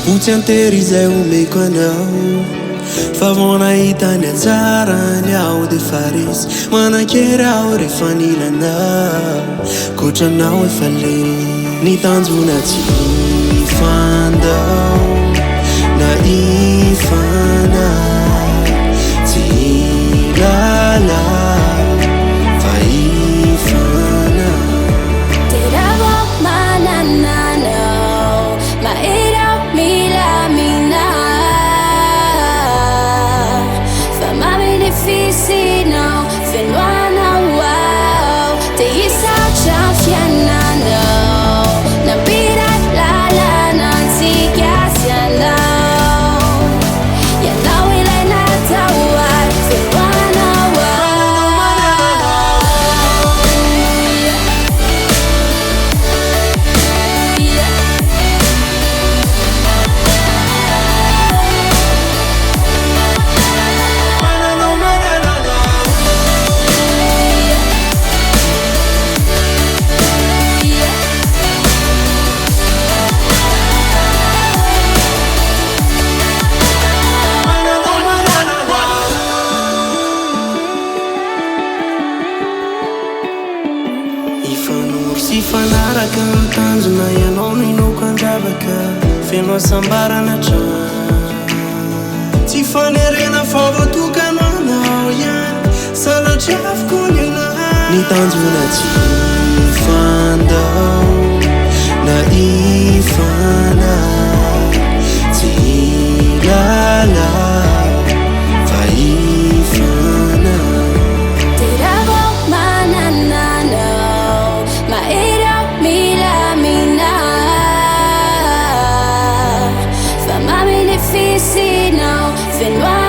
Potsy antery izay omeko anao fa vao nahitany anjarany aho de fa resy manan-kery aho rehefa nilanao kotranao efa le nitanjona tsy fandao na ifanay tsy ilalao fa ifanay. Tirago manananao mairaw milaminaw fa maminifisinao fenoanao wow te isa champiananao na pirat lalanan sikyasianao yanao ilay natawar fenoanao Ifanoro sy fanaraka mitanjona ianao no inoko andravaka feno asambarana trano tsy fanerena fa voatokananao ihany salatry avoko ny anahy nitanjona tsy fandao na ifanay tsy ilalao fa ifanay. Tirago manananao mairaw milaminaw fa maminifisinao fenoanao